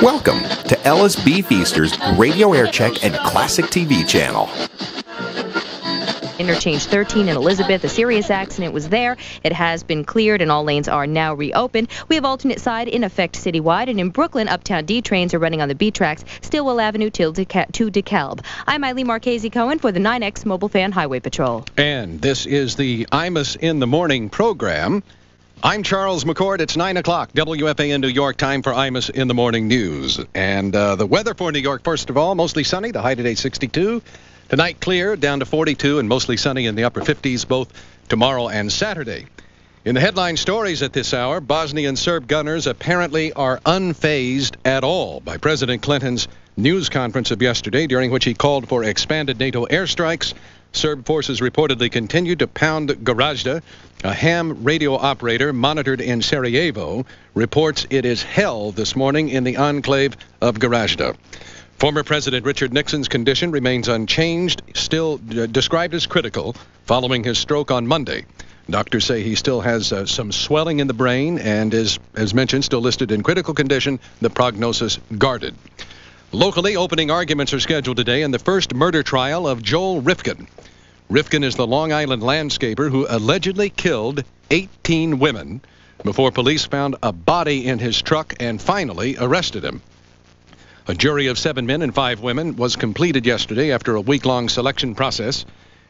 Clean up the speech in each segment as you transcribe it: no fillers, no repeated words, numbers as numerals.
Welcome to Ellis B. Feaster's Radio Air Check and Classic TV channel. Interchange 13 in Elizabeth. A serious accident was there. It has been cleared and all lanes are now reopened. We have alternate side in effect citywide, and in Brooklyn, Uptown D trains are running on the B tracks, Stillwell Avenue to DeKalb. I'm Eileen Marchese Cohen for the 9X Mobile Fan Highway Patrol. And this is the Imus in the Morning program. I'm Charles McCord. It's 9 o'clock, WFAN New York, time for Imus in the Morning News. And the weather for New York, first of all, mostly sunny, the high today 62. Tonight clear, down to 42, and mostly sunny in the upper 50s, both tomorrow and Saturday. In the headline stories at this hour, Bosnian Serb gunners apparently are unfazed at all by President Clinton's news conference of yesterday, during which he called for expanded NATO airstrikes. Serb forces reportedly continued to pound Gorazda. A ham radio operator monitored in Sarajevo reports it is hell this morning in the enclave of Gorazda. Former President Richard Nixon's condition remains unchanged, still described as critical following his stroke on Monday. Doctors say he still has some swelling in the brain and is, as mentioned, still listed in critical condition, the prognosis guarded. Locally, opening arguments are scheduled today in the first murder trial of Joel Rifkin. Rifkin is the Long Island landscaper who allegedly killed 18 women before police found a body in his truck and finally arrested him. A jury of 7 men and 5 women was completed yesterday after a week-long selection process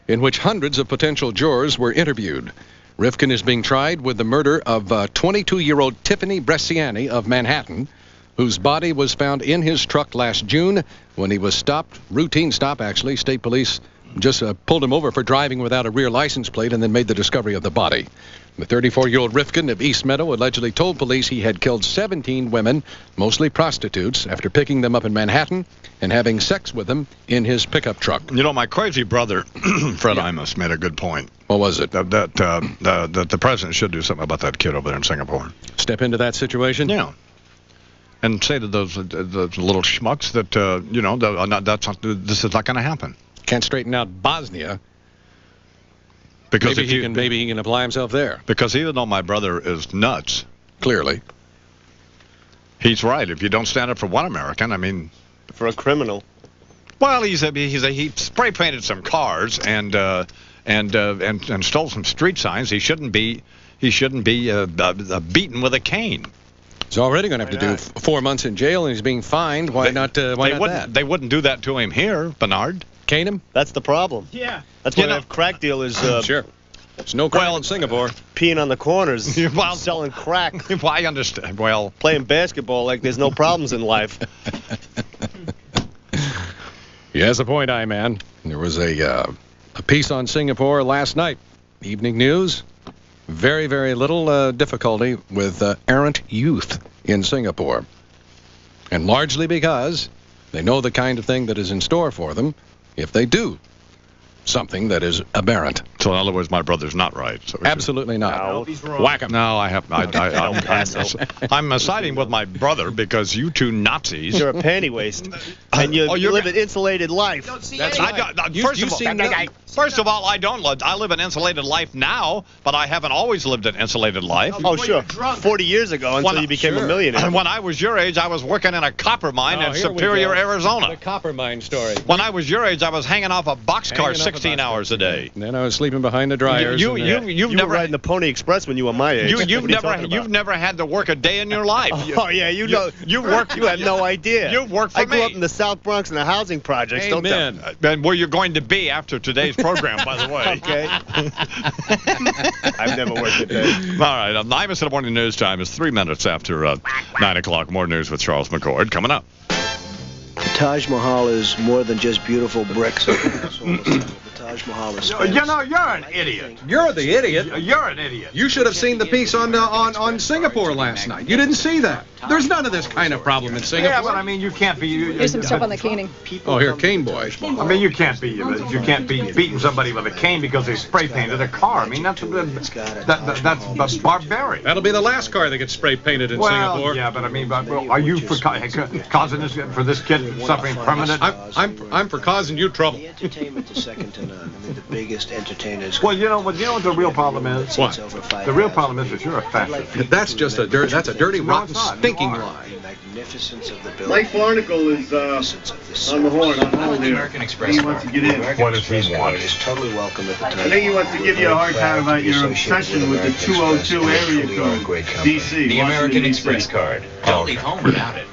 in which hundreds of potential jurors were interviewed. Rifkin is being tried with the murder of 22-year-old Tiffany Bresciani of Manhattan, whose body was found in his truck last June when he was stopped, routine stop actually. State police just pulled him over for driving without a rear license plate and then made the discovery of the body. The 34-year-old Rifkin of East Meadow allegedly told police he had killed 17 women, mostly prostitutes, after picking them up in Manhattan and having sex with them in his pickup truck. You know, my crazy brother, Fred Imus, made a good point. What was it? That the president should do something about that kid over there in Singapore. Step into that situation? Yeah. And say to those little schmucks that, this is not going to happen. Can't straighten out Bosnia. Because maybe he can apply himself there. Because even though my brother is nuts, clearly, he's right. If you don't stand up for one American, I mean, for a criminal. Well, he spray painted some cars and stole some street signs. He shouldn't be beaten with a cane. He's already going to have to do 4 months in jail, and he's being fined. Why not that? They wouldn't do that to him here, Bernard. Cane him? That's the problem. Yeah. That's why they have crack dealers. Sure. There's no crime in Singapore. Peeing on the corners, while selling crack. Well, I understand. Well, playing basketball like there's no problems in life. He has a point, man. There was a piece on Singapore last night. Evening News. Very, very little difficulty with errant youth in Singapore. And largely because they know the kind of thing that is in store for them if they do something that is aberrant. So in other words, my brother's not right. So absolutely not. No, he's wrong. Whack him. No, I'm siding with my brother because you two Nazis. You're a panty waste, and you live an insulated life. That's right. First of all, I don't live. I live an insulated life now, but I haven't always lived an insulated life. Oh, sure. 40 years ago, until you became a millionaire. When I was your age, I was working in a copper mine in Superior, Arizona. The copper mine story. When I was your age, I was hanging off a boxcar 16 hours a day. And then I was sleeping behind the dryers. You never riding the Pony Express when you were my age. You've never had to work a day in your life. Oh yeah, you had no idea. You worked for me. I grew up in the South Bronx in the housing projects. Amen. And where you're going to be after today's program, by the way. Okay. I've never worked a day. All right. Imus in the Morning News time is 3 minutes after 9 o'clock. More news with Charles McCord coming up. The Taj Mahal is more than just beautiful bricks. The Taj Mahal is famous. You know, you're an idiot. You're the idiot. You're an idiot. You should have seen the piece on Singapore last night. You didn't see that. There's none of this kind of problem in Singapore. Yeah, but I mean, you can't be. There's some stuff on the caning. Oh, here, cane boy. I mean, you can't be beating somebody with a cane because they spray painted a car. I mean, that's barbaric. That'll be the last car that gets spray painted in Singapore. Yeah, but I mean, are you for causing this for this kid suffering permanent? I'm for causing you trouble. The entertainment is second to none. I mean, the biggest entertainers. Well, you know what the real problem is? What? The real problem is that you're a fascist. That's just a dirty, rotten stink. thinking line. The magnificence of the building. Mike Barnacle is on the horn. On hold here. American Express He wants to get in. What does he want? Is totally welcome at the time. I think he wants to give you a hard time about your obsession with the 202 area code, D.C. The American Express card. Don't leave home without it.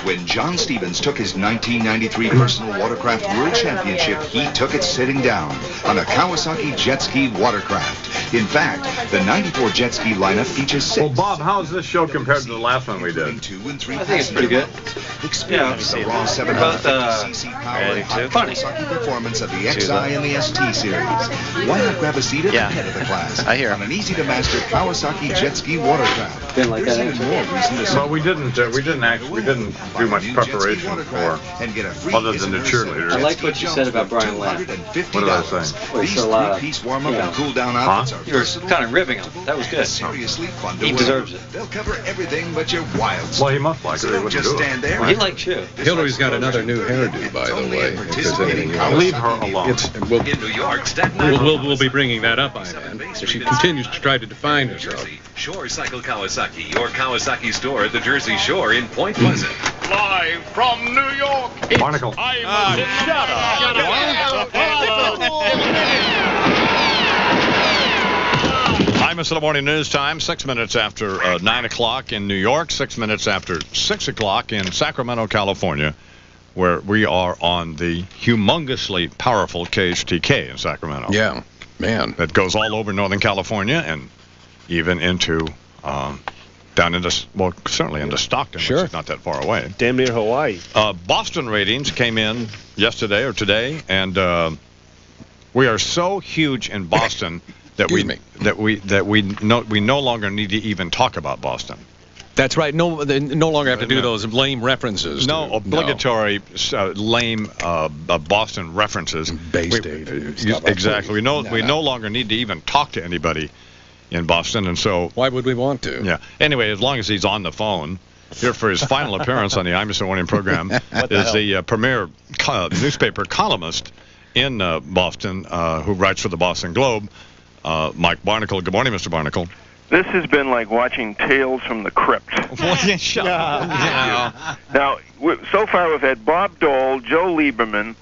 When John Stevens took his 1993 Personal Watercraft World Championship, he took it sitting down on a Kawasaki jet ski watercraft. In fact, the 94 jet ski lineup features 6. Well, Bob, how's this show compared to the last one we did? 2 and 3 I think it's pretty good. Experience the raw 750cc power and Kawasaki performance of the XI and the ST series. Why not grab a seat at the head of the class on an easy-to-master Kawasaki jet ski watercraft? Been like that, There's even more reason to Well, we didn't do much preparation for other than the cheerleaders. I like what you said about Brian Lamb. What did I say? Well, you said a lot of, These warm-up and cool-down outfits you were kind of ribbing him. That was good. seriously fun to He wear. deserves it. They'll cover everything but your wild Well, he must like it. He Don't wouldn't just do stand it. there. He likes you. Hillary's got another new hairdo, by the way. If there's anything you want. Leave her alone. In New York, we'll be bringing that up, Ivan. So she continues to try to define herself. Shore Cycle Kawasaki, your Kawasaki store at the Jersey Shore in Point Pleasant. Live from New York. Barnacle. Imus in the morning news time, 6 minutes after 9 o'clock in New York, 6 minutes after 6 o'clock in Sacramento, California, where we are on the humongously powerful KHTK in Sacramento. Yeah, man. That goes all over Northern California and even into down into, well, certainly into Stockton, Sure. which is not that far away. Damn near Hawaii. Boston ratings came in yesterday or today, and we are so huge in Boston that we no longer need to even talk about Boston. That's right. They no longer have to do those lame references. No obligatory lame Boston references. Bay State. Exactly. We no longer need to even talk to anybody in Boston, and so why would we want to? Yeah. Anyway, as long as he's on the phone, here for his final appearance on the Imus in the Morning program is the premier newspaper columnist in Boston who writes for the Boston Globe, Mike Barnacle. Good morning, Mr. Barnacle. This has been like watching Tales from the Crypt. Well, yeah, shut up. Now, so far we've had Bob Dole, Joe Lieberman,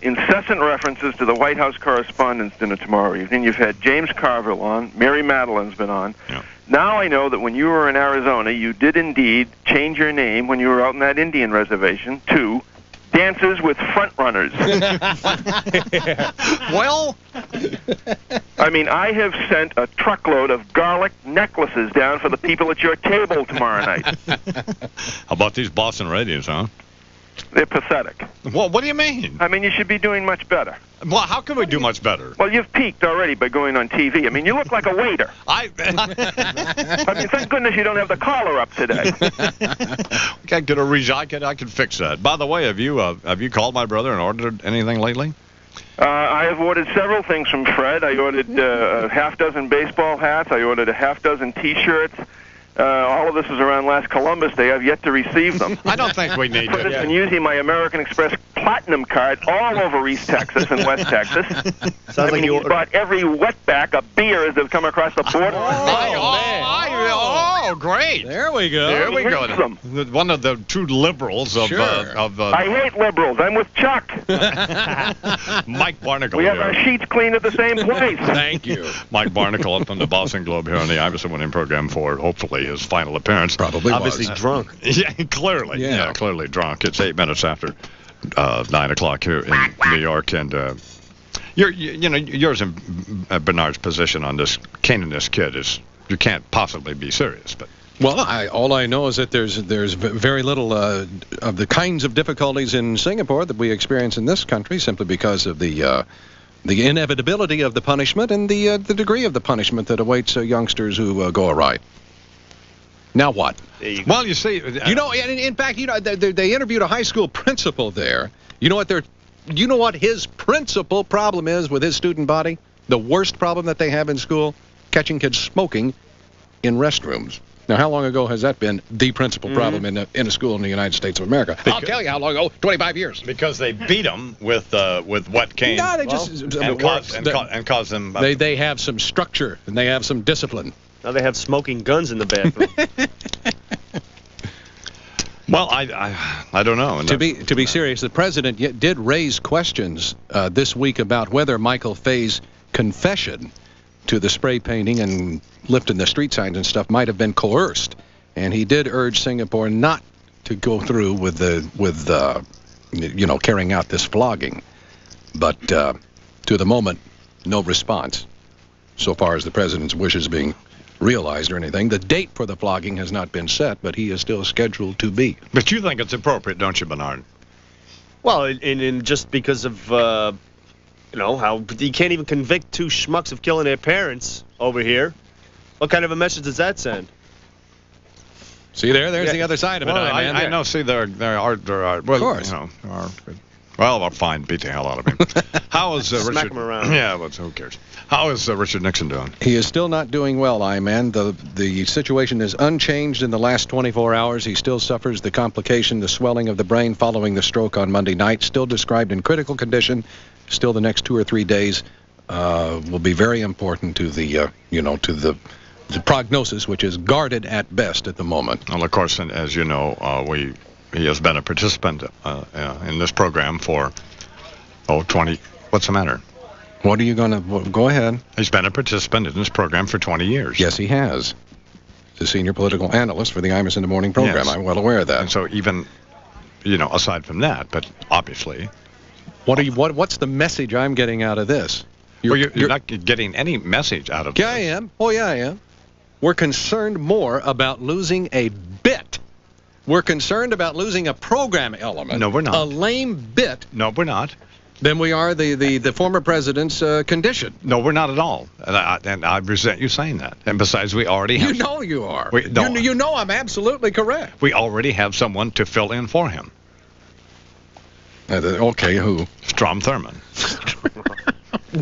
incessant references to the White House Correspondents' Dinner tomorrow evening. You've had James Carville on. Mary Madeline's been on. Yeah. Now I know that when you were in Arizona, you did indeed change your name when you were out in that Indian reservation to Dances with Frontrunners. Well, I mean, I have sent a truckload of garlic necklaces down for the people at your table tomorrow night. how about these Boston radios, huh? They're pathetic. Well, what do you mean? I mean, you should be doing much better. Well, how can we do much better? Well, you've peaked already by going on TV. I mean, you look like a waiter. I mean, thank goodness you don't have the collar up today. We can't get a I can fix that. By the way, have you called my brother and ordered anything lately? I have ordered several things from Fred. I ordered a half-dozen baseball hats. I ordered a half-dozen T-shirts. All of this is around last Columbus Day. I've yet to receive them. I don't think we need Fred has been using my American Express Platinum card all over East Texas and West Texas. Sounds like you bought every wetback of beers that have come across the border. Oh, great. There we go. There we go. Them. One of the true liberals of... I hate liberals. I'm with Chuck. Mike Barnacle. We have our sheets cleaned at the same place. Thank you. Mike Barnacle up on the Boston Globe here on the Imus in the Morning program for, hopefully, his final appearance. Probably Obviously drunk. Yeah, clearly. Yeah, clearly drunk. It's 8 minutes after 9 o'clock here in New York, and yours and Bernard's position on this caning this kid is you can't possibly be serious, but. Well, all I know is that there's very little of the kinds of difficulties in Singapore that we experience in this country, simply because of the inevitability of the punishment and the degree of the punishment that awaits youngsters who go awry. Now what? Well, you see, in fact, they interviewed a high school principal there. You know what his principal problem is with his student body? The worst problem that they have in school? Catching kids smoking in restrooms. Now, how long ago has that been the principal problem in a school in the United States of America? I'll tell you how long ago. 25 years. Because they beat them with wet cane. No, they just and cause them. They have some structure and they have some discipline. Now they have smoking guns in the bathroom. Well, I don't know. To be serious, the president did raise questions this week about whether Michael Fay's confession to the spray painting and lifting the street signs and stuff might have been coerced, and he did urge Singapore not to go through with carrying out this flogging. But to the moment, no response so far as the president's wishes being realized or anything. The date for the flogging has not been set, but he is still scheduled to be. But you think it's appropriate, don't you, Bernard? Well, and just because of how you can't even convict two schmucks of killing their parents over here. What kind of a message does that send? See there's the other side of it. Well, I know. See, there are. Well, of course. Well, I'll fine. Beat the hell out of him. How is Richard? Smack him around. Yeah, but who cares? How is Richard Nixon doing? He is still not doing well, I-Man. The situation is unchanged in the last 24 hours. He still suffers the complication, the swelling of the brain following the stroke on Monday night. Still described in critical condition. Still, the next 2 or 3 days will be very important to the the prognosis, which is guarded at best at the moment. Well, of course, and as you know, he has been a participant in this program for 20. What's the matter? What are you going to go ahead? He's been a participant in this program for 20 years. Yes, he has. The senior political analyst for the Imus in the Morning program. Yes. I'm well aware of that. And so even, aside from that, but obviously, what's the message I'm getting out of this? You're not getting any message out of this. Yeah, I am. Oh, yeah, I am. We're concerned more about losing a bit. We're concerned about losing a program element. No, we're not. A lame bit. No, we're not. Than we are the former president's condition. No, we're not at all. And I resent you saying that. And besides, we already have... You know you are. No, you know I'm absolutely correct. We already have someone to fill in for him. Okay, who? Strom Thurmond.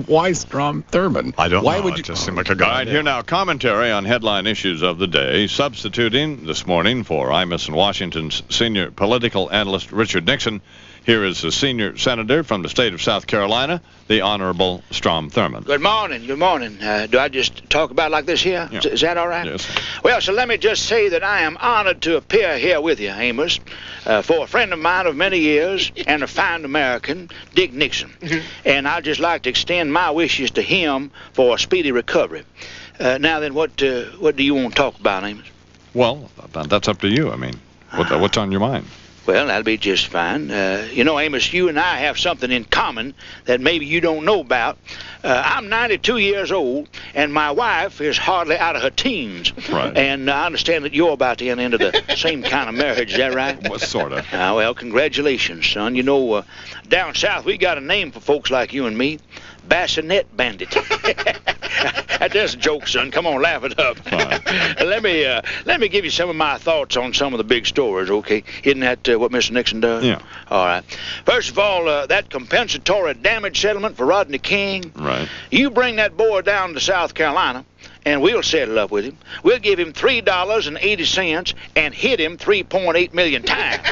Why Strom Thurmond? I don't know. Why would it you just seem like a guy. All right, here now, commentary on headline issues of the day. Substituting this morning for Imus and Washington's senior political analyst Richard Nixon, here is a senior senator from the state of South Carolina, the Honorable Strom Thurmond. Good morning. Good morning. Do I just talk about it like this here? Yeah. Is that all right? Yes. Well, so let me just say that I am honored to appear here with you, Amos, for a friend of mine of many years and a fine American, Dick Nixon. And I'd just like to extend my wishes to him for a speedy recovery. Now then, what do you want to talk about, Amos? Well, that's up to you. I mean, what's on your mind? Well, that'll be just fine. Amos, you and I have something in common that maybe you don't know about. I'm 92 years old, and my wife is hardly out of her teens. Right. And I understand that you're about to enter into the same kind of marriage. Is that right? What sort of? Well, congratulations, son. Down south, we got a name for folks like you and me. Bassinet Bandit. That's a joke, son. Come on, laugh it up. Let me give you some of my thoughts on some of the big stories, okay? Isn't that what Mr. Nixon does? Yeah. All right. First of all, that compensatory damage settlement for Rodney King. Right. You bring that boy down to South Carolina, and we'll settle up with him. We'll give him $3.80 and hit him 3.8 million times.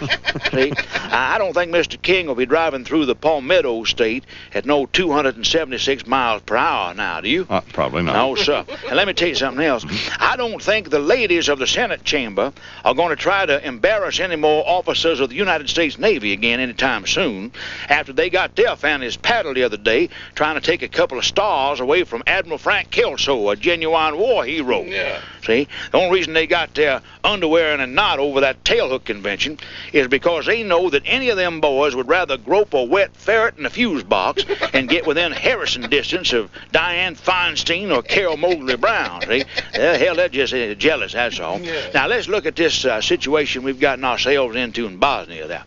See? I don't think Mr. King will be driving through the Palmetto State at no 276 miles per hour now, do you? Probably not. No, sir. And let me tell you something else. I don't think the ladies of the Senate chamber are going to try to embarrass any more officers of the United States Navy again anytime soon after they got their fannies paddled the other day trying to take a couple of stars away from Admiral Frank Kelso, a genuine war hero. Yeah. See, the only reason they got their underwear in a knot over that tailhook convention is because they know that any of them boys would rather grope a wet ferret in a fuse box and get within Harrison distance of Dianne Feinstein or Carol Mosley Brown. See, hell, they're just jealous, that's all. Yeah. Now let's look at this situation we've gotten ourselves into in Bosnia.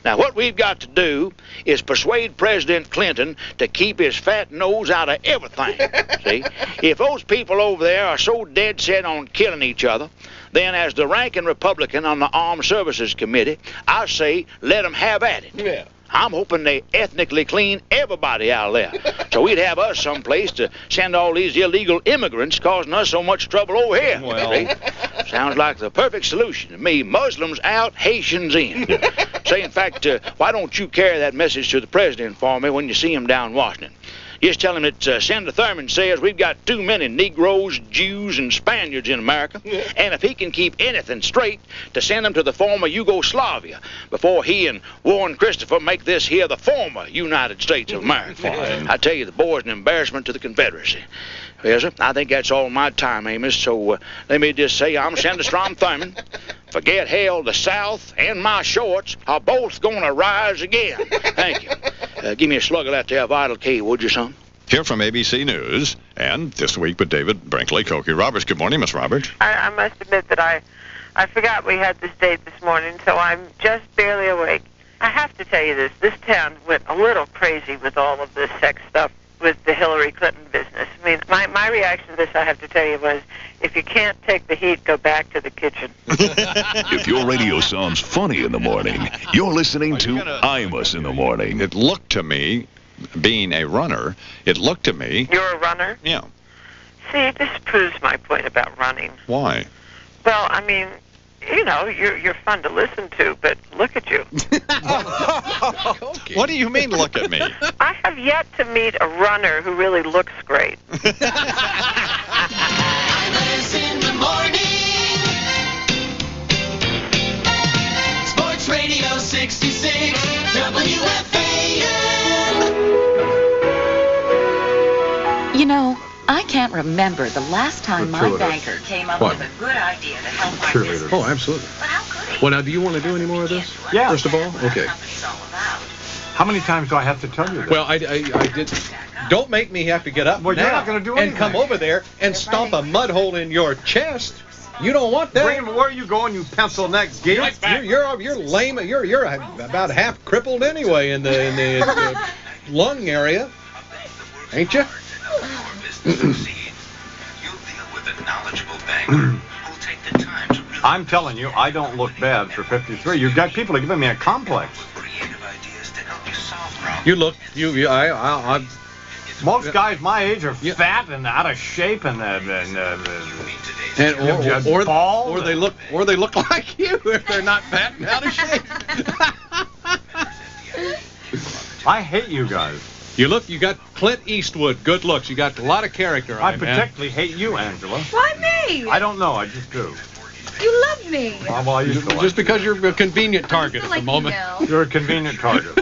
Now what we've got to do is persuade President Clinton to keep his fat nose out of everything. See, if those people over there are so dead set on killing each other, then as the ranking Republican on the Armed Services Committee, I say let them have at it. Yeah. I'm hoping they ethnically clean everybody out of there. So we'd have us someplace to send all these illegal immigrants causing us so much trouble over here. Well, sounds like the perfect solution to me. Muslims out, Haitians in. Say, in fact, why don't you carry that message to the president for me when you see him down in Washington? Just tell him that Senator Thurman says we've got too many Negroes, Jews, and Spaniards in America, and if he can keep anything straight, to send them to the former Yugoslavia before he and Warren Christopher make this here the former United States of America. I tell you, the boy's an embarrassment to the Confederacy. Yes, sir. I think that's all my time, Amos, so let me just say I'm Senator Strom Thurman. Forget hell, the South and my shorts are both gonna rise again. Thank you. Give me a slug of that there Vital K, would you, son? Here from ABC News, and This Week with David Brinkley, Cokie Roberts. Good morning, Miss Roberts. I must admit that I forgot we had this date this morning, so I'm just barely awake. I have to tell you this. This town went a little crazy with all of this sex stuff with the Hillary Clinton business. I mean, my reaction to this, I have to tell you, was if you can't take the heat, go back to the kitchen. If your radio sounds funny in the morning, you're listening to Imus in the morning. It looked to me, being a runner, it looked to me... You're a runner? Yeah. See, this proves my point about running. Why? Well, I mean, you know, you're fun to listen to, but look at you. What do you mean, look at me? I have yet to meet a runner who really looks great. Imus in the morning. Sports Radio 66, WFAN. You know, I can't remember the last time my banker came up with a good idea to help our business. Oh, absolutely. But how could he? Well, now, do you want to do any more of this? Yeah. First of all? Okay. How many times do I have to tell you this? Well, I did. Don't make me have to get up Well, now you're not going to do anything. and come over there and stomp a mud hole in your chest. You don't want that. Graham, where are you going, you pencil-neck geek? You're lame. You're about half crippled anyway in the lung area, ain't you? I'm telling you, I don't look bad for 53. You've got people are giving me a complex. You look, most guys my age are fat and out of shape and bald. Or they look like you if they're not fat and out of shape. I hate you guys. You got Clint Eastwood, good looks. You got a lot of character. I particularly hate you, Angela. Why me? I don't know. I just do. You love me. Well, I used to like just because you're a convenient target at the moment. You're a convenient target.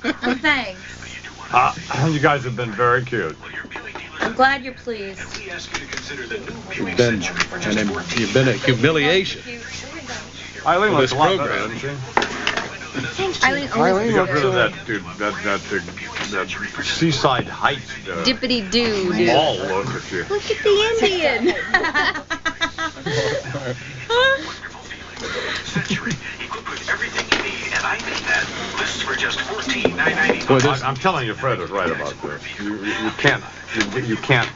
Well, thanks. You guys have been very cute. I'm glad you're pleased. You've been a humiliation. Eileen looks this a lot program. better, doesn't she? Eileen Got rid of that dude, that Seaside Heights dippity-doo, dude. mall look at you. Look at the Indian. Well, I'm telling you, Fred was right about this. You can't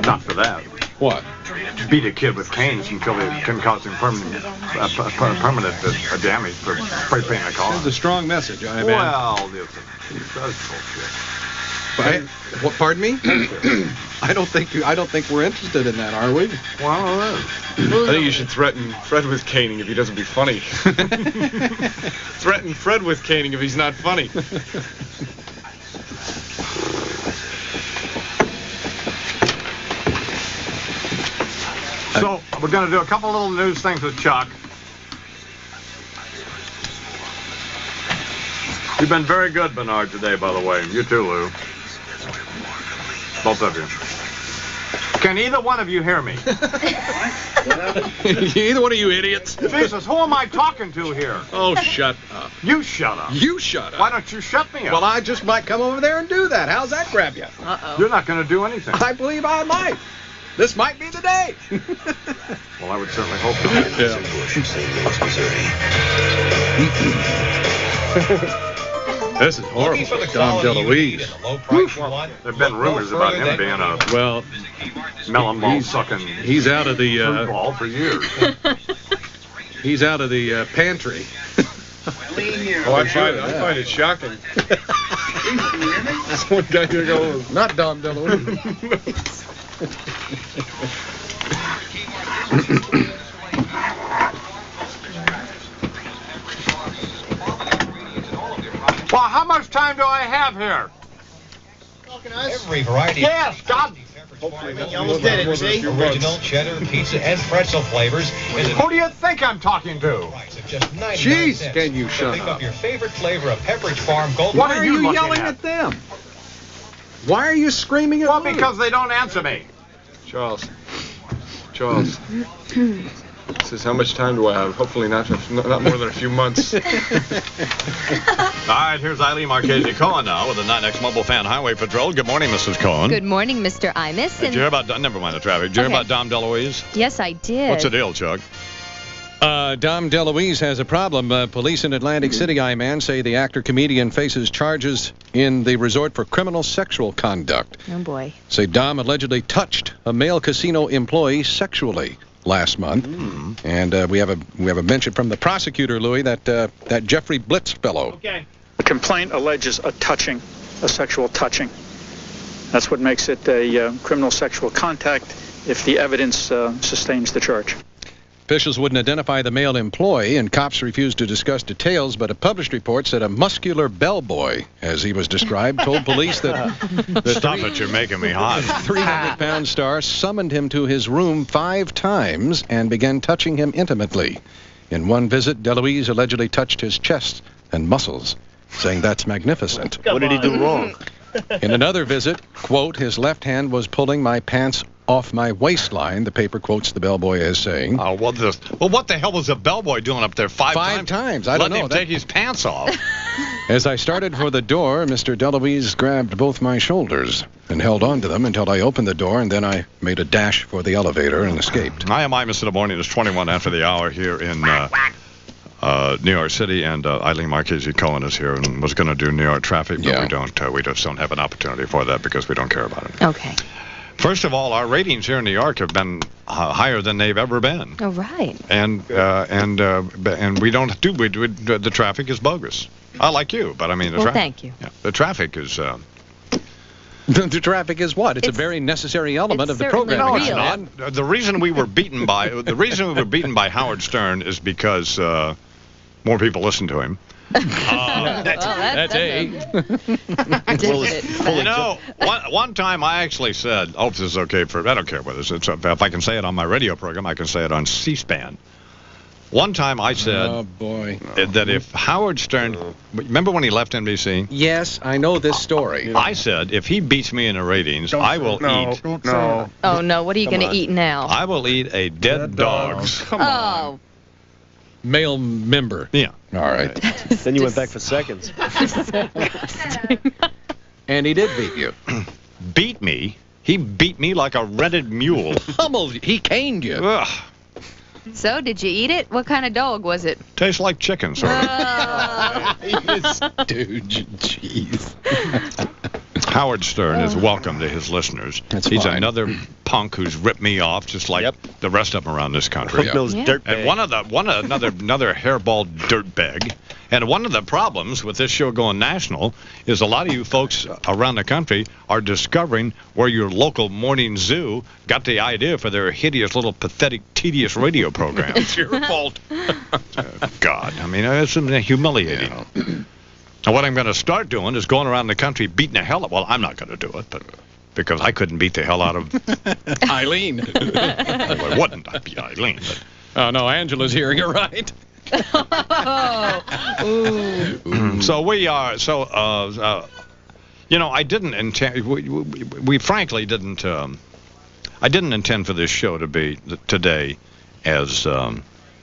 not for that. What? To beat a kid with canes until it can cause him permanent damage for spray painting a car. It's a strong message, I imagine. Well, that's bullshit. What? Pardon me? I don't think we're interested in that, are we? Well, I think you should threaten Fred with caning if he doesn't be funny. Threaten Fred with caning if he's not funny. So, we're going to do a couple little news things with Chuck. You've been very good, Bernard, today, by the way. You too, Lou. Both of you. Can either one of you hear me? Either one of you idiots. Jesus, who am I talking to here? Oh, shut up. You shut up. You shut up. Why don't you shut me up? Well, I just might come over there and do that. How's that grab you? Uh-oh. You're not going to do anything. I believe I might. This might be the day. Well, I would certainly hope so. This is horrible. Dom DeLuise. There have been rumors about him being a melon ball sucking. He's out of the fruit ball for years. He's out of the pantry. Oh, I find it shocking. That's one guy who goes. Not Dom DeLuise. Well, how much time do I have here? Every variety. Yes, God. You almost did it, see? Original cheddar, pizza, and pretzel flavors. Who do you think I'm talking to? Jeez, can you shut Pick up? up your favorite flavor of Pepperidge Farm Gold. What are you looking yelling at them? Why are you screaming at Well, me? because they don't answer me. Charles. Says, how much time do I have? Hopefully not more than a few months. All right, here's Eileen Marchese Cohen now with the 9X Mobile Fan Highway Patrol. Good morning, Mrs. Cohen. Good morning, Mr. Imus. Did you hear about, never mind the traffic, did you hear about Dom DeLuise? Yes, I did. What's the deal, Chuck? Dom DeLuise has a problem. Police in Atlantic City, I-Man, say the actor-comedian faces charges in the resort for criminal sexual conduct. Oh, boy. Say Dom allegedly touched a male casino employee sexually last month. And we have a mention from the prosecutor, Louis, that Jeffrey Blitz fellow. Okay. The complaint alleges a sexual touching. That's what makes it a criminal sexual contact if the evidence sustains the charge. Officials wouldn't identify the male employee, and cops refused to discuss details, but a published report said a muscular bellboy, as he was described, told police that Stop it, you're making me hot. 300-pound star summoned him to his room 5 times and began touching him intimately. In one visit, DeLuise allegedly touched his chest and muscles, saying that's magnificent. What did he do wrong? In another visit, quote, his left hand was pulling my pants off my waistline, the paper quotes the bellboy as saying. Oh, well, what the hell was the bellboy doing up there 5 times? I don't know. Let him take his pants off. As I started for the door, Mr. DeLuise grabbed both my shoulders and held on to them until I opened the door, and then I made a dash for the elevator and escaped. I am Imus in the morning. It's 21 after the hour here in New York City, and Eileen Marchese Cohen is here and was going to do New York traffic, but we just don't have an opportunity for that because we don't care about it. Okay. First of all, our ratings here in New York have been higher than they've ever been. Oh, right. And we don't do the traffic is bogus. I like you, but I mean the traffic. Thank you. Yeah, the traffic is. The traffic is what? It's a very necessary element of the program. No, it's not. The reason we were beaten by Howard Stern is because more people listen to him. That's A. You know, one time I actually said, "Oh, this is okay for." I don't care whether it's if I can say it on my radio program, I can say it on C-SPAN. One time I said that if Howard Stern, remember when he left NBC? Yes, I know this story. I said if he beats me in the ratings, I will eat. Oh, no. What are you going to eat now? I will eat a dead dog's. Oh. Male member. Yeah. All right. Then you went back for seconds. And he did beat you. Beat me? He beat me like a rented mule. Humbled. He caned you. Ugh. So, did you eat it? What kind of dog was it? Tastes like chicken, sort of. Dude, jeez. Howard Stern is welcome to his listeners. He's another punk who's ripped me off, just like the rest of them around this country. Dirtbag. And another hairball dirtbag. And one of the problems with this show going national is a lot of you folks around the country are discovering where your local morning zoo got the idea for their hideous little pathetic, tedious radio program. It's your fault. God, I mean, it's humiliating. And what I'm going to start doing is going around the country beating the hell out. Well, I'm not going to do it, but because I couldn't beat the hell out of Eileen. Well, I wouldn't. I'd be Eileen. But. Oh no, Angela's hearing it right. So we are. So you know, I didn't intend. We frankly didn't. I didn't intend for this show to be today as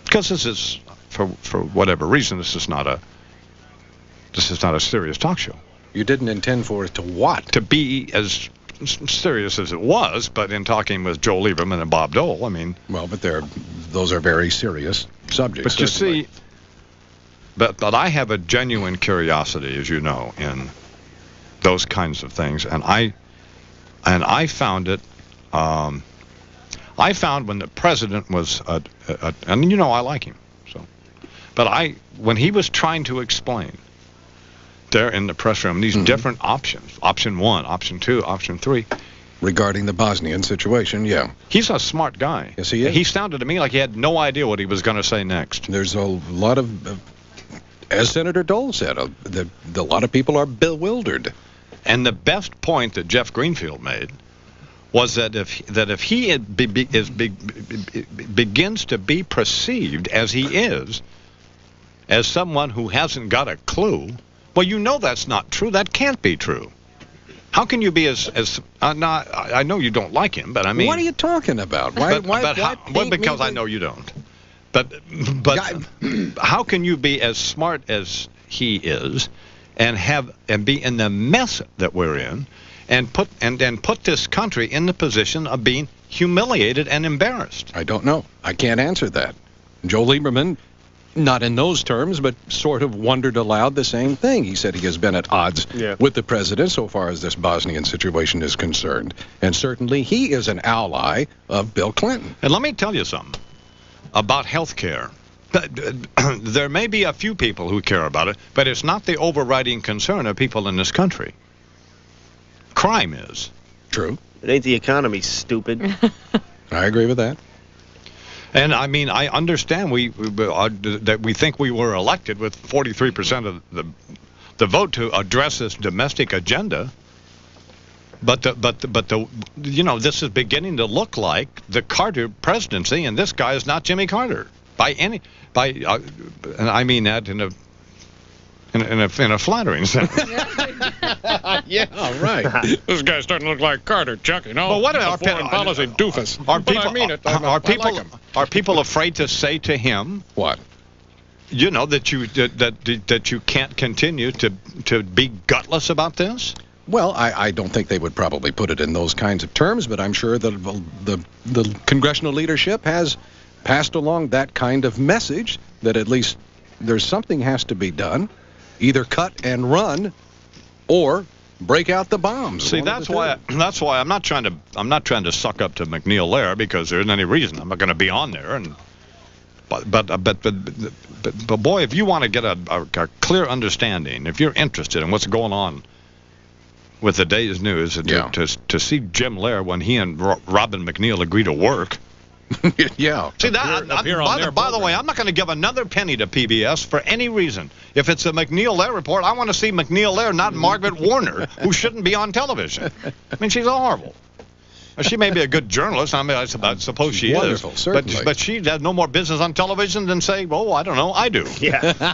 because this is for whatever reason this is not a serious talk show. You didn't intend for it to what? To be as serious as it was, but in talking with Joe Lieberman and Bob Dole, I mean. Well, but those are very serious subjects. But you see, but I have a genuine curiosity, as you know, in those kinds of things, and I found it. I found when the president was, and you know I like him, so, but when he was trying to explain there in the press room these different options, option 1, option 2, option 3, regarding the Bosnian situation, yeah. He's a smart guy. Yes, he is. He sounded to me like he had no idea what he was going to say next. There's a lot of, as Senator Dole said, a lot of people are bewildered. And the best point that Jeff Greenfield made was that if he begins to be perceived as he is, as someone who hasn't got a clue, well, you know that's not true. That can't be true. How can you be I know you don't like him, but I mean... What are you talking about? Why because I know you don't. But how can you be as smart as he is and be in the mess that we're in and put this country in the position of being humiliated and embarrassed? I don't know. I can't answer that. Joe Lieberman, not in those terms, but sort of wondered aloud the same thing. He said he has been at odds with the president so far as this Bosnian situation is concerned. And certainly he is an ally of Bill Clinton. And let me tell you something about health care. There may be a few people who care about it, but it's not the overriding concern of people in this country. Crime is. True. It ain't the economy, stupid. I agree with that. And I mean, I understand that we think we were elected with 43% of the vote to address this domestic agenda. But this is beginning to look like the Carter presidency, and this guy is not Jimmy Carter and I mean that in a flattering sense. Yeah, all right. This guy's starting to look like Carter, Chuck. You know, but what are foreign policy doofus? Are people afraid to say to him what? You know that you can't continue to be gutless about this? Well, I don't think they would probably put it in those kinds of terms, but I'm sure that the congressional leadership has passed along that kind of message that at least there's something has to be done, either cut and run, or break out the bombs. See, that's why I'm not trying to suck up to McNeil Lehrer, because there isn't any reason. I'm not going to be on there. But boy, if you want to get a clear understanding, if you're interested in what's going on with the day's news, to see Jim Lehrer when he and Robin McNeil agree to work. Yeah. See that? By the way, I'm not going to give another penny to PBS for any reason. If it's a McNeil Lehrer report, I want to see McNeil Lehrer, not Margaret Warner, who shouldn't be on television. I mean, she's horrible. She may be a good journalist. I mean, I suppose she wonderful, is. Certainly. But she has no more business on television than say, oh, I don't know, I do. Yeah.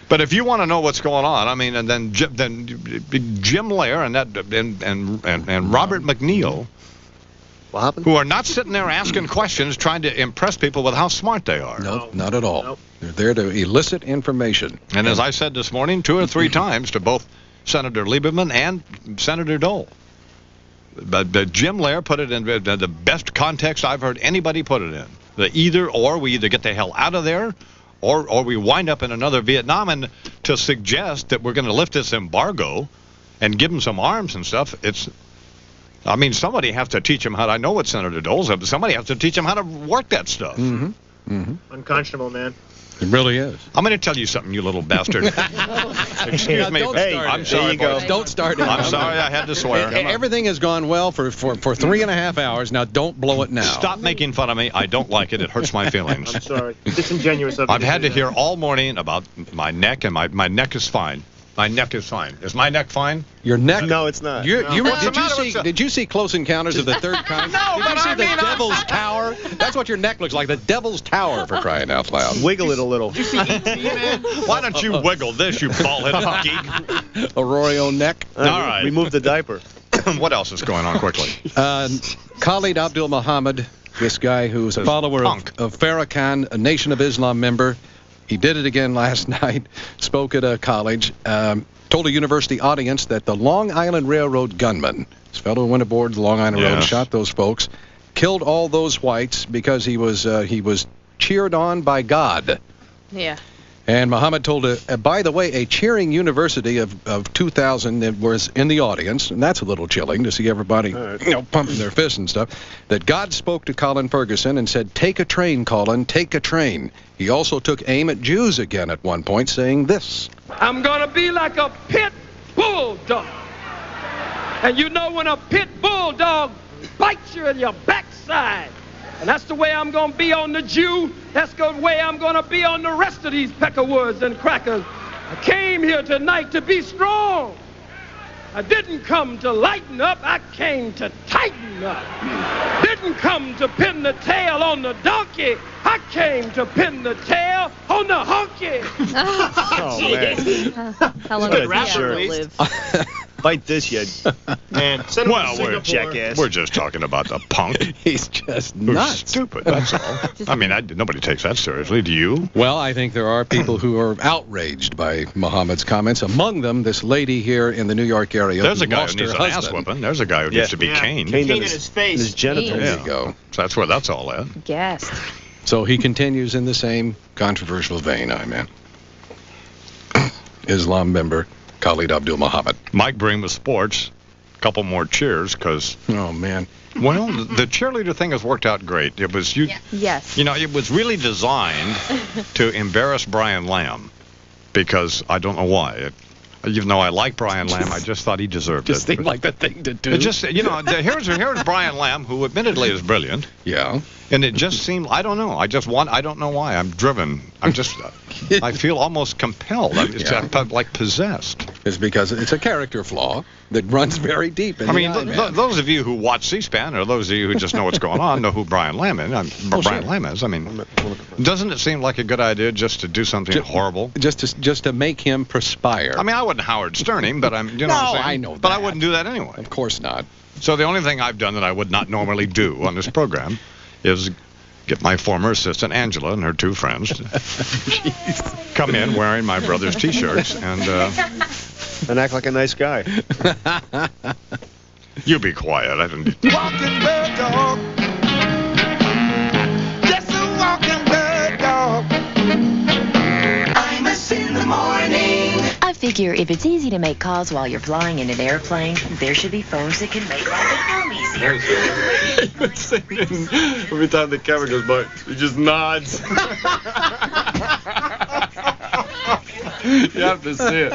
But if you want to know what's going on, I mean, and then Jim Lehrer and Robert McNeil, what happened? Who are not sitting there asking questions, trying to impress people with how smart they are. No, not at all. Nope. They're there to elicit information. And as I said this morning, 2 or 3 times to both Senator Lieberman and Senator Dole, but Jim Lehrer put it in the best context I've heard anybody put it in. The either or, we either get the hell out of there, or we wind up in another Vietnam. And to suggest that we're going to lift this embargo and give them some arms and stuff, I mean, somebody has to teach them how to... I know what Senator Dole's up, but somebody has to teach them how to work that stuff. Mm-hmm. Mm-hmm. Unconscionable, man. It really is. I'm going to tell you something, you little bastard. Excuse me. Hey, I'm sorry, boys. Don't start it. I'm sorry, I had to swear. Everything has gone well for 3.5 hours. Now, don't blow it now. Stop making fun of me. I don't like it. It hurts my feelings. I'm sorry. Disingenuous of I've had to hear all morning about my neck, and my neck is fine. My neck is fine. Is my neck fine? Your neck? No, it's not. Did you see Close Encounters of the Third Kind? No, did you see the Devil's Tower? That's what your neck looks like. The Devil's Tower, for crying out loud. Wiggle it a little. Did you see E.T., man? Why don't you wiggle this, you bald-headed geek? Arroyo neck. All right. Remove the diaper. What else is going on quickly? Khalid Abdul Muhammad, this guy who's a follower of Farrakhan, a Nation of Islam member. He did it again last night, spoke at a college, told a university audience that the Long Island Railroad gunman, this fellow who went aboard the Long Island Railroad, shot those folks, killed all those whites because he was cheered on by God. Yeah. And Muhammad told, by the way, a cheering university of 2,000 that was in the audience, and that's a little chilling to see everybody pumping their fists and stuff, that God spoke to Colin Ferguson and said, "Take a train, Colin, take a train." He also took aim at Jews again at one point, saying this: "I'm going to be like a pit bulldog. And you know when a pit bulldog bites you in your backside, and that's the way I'm going to be on the Jew. That's the way I'm going to be on the rest of these peckerwoods and crackers. I came here tonight to be strong. I didn't come to lighten up, I came to tighten up. Didn't come to pin the tail on the donkey, I came to pin the tail on the honky. Oh, man. How long What does a he jerk. have to live? Bite this, you man. Send him to Singapore. Jackass. We're just talking about the punk. He's just Who's nuts. stupid, that's all. I mean, nobody takes that seriously. Do you? Well, I think there are people who are outraged by Muhammad's comments. Among them, this lady here in the New York area. There's a who guy who lost needs her an ass husband. whipping. There's a guy who needs to be caned. Caned in his face. His genitals. There you go. So that's where that's all at. Guessed. So he continues in the same controversial vein, I meant. Islam member Khalid Abdul Muhammad. Mike Bream with sports. Couple more cheers, because... Oh, man. Well, the cheerleader thing has worked out great. It was... Yes. You know, it was really designed to embarrass Brian Lamb, because I don't know why. Even though I like Brian Lamb, I just thought he deserved Just it. seemed like the thing to do. It just, you know, here's Brian Lamb, who admittedly is brilliant. Yeah. And it just seemed, I don't know. I don't know why. I'm driven. I feel almost compelled. It's like possessed. It's because it's a character flaw that runs very deep in those of you who watch C-SPAN, or those of you who just know what's going on, know who Brian Lamb is. Lamb is. I mean, doesn't it seem like a good idea just to do something horrible? Just to make him perspire. I mean, I wouldn't Howard Stern him, but you know what I'm saying? I know that. But I wouldn't do that anyway. Of course not. So the only thing I've done that I would not normally do on this program is get my former assistant Angela and her two friends to come in wearing my brother's T-shirts and act like a nice guy. You be quiet. I didn't. Walking bird dog. Just a walking bird dog. Imus in the morning. I figure if it's easy to make calls while you're flying in an airplane, there should be phones that can make that at home easier. Every time the camera goes by, he just nods. You have to see it.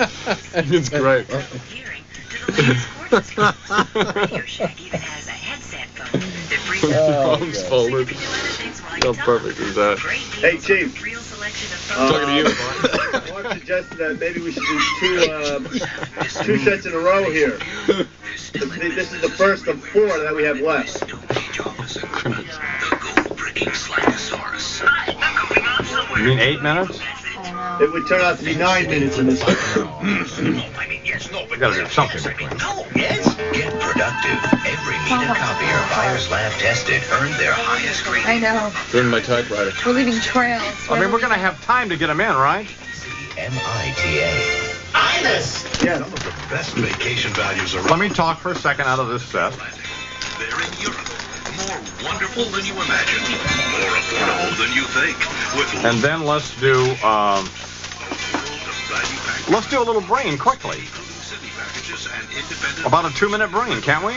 It's great. Radio Shack even has a headset phone that brings Phone's folded. How perfect is that? Hey, Chief. Talking to you. I suggest that maybe we should do two sets in a row here. This is the first of 4 that we have left. You mean 8 minutes? It would turn out to be 9 minutes in this. We gotta do something. Get productive. Every meter copier buyers lab tested earned their highest grade. I know. Doing my typewriter. We're leaving trails. I mean, we're gonna have time to get them in, right? MITA. Imus! Yeah. Some of the best vacation values around. Let me talk for a second out of this set. They're in Europe. More wonderful than you imagine. More affordable than you think. With And then let's do a little brain quickly. About a 2-minute brain, can't we?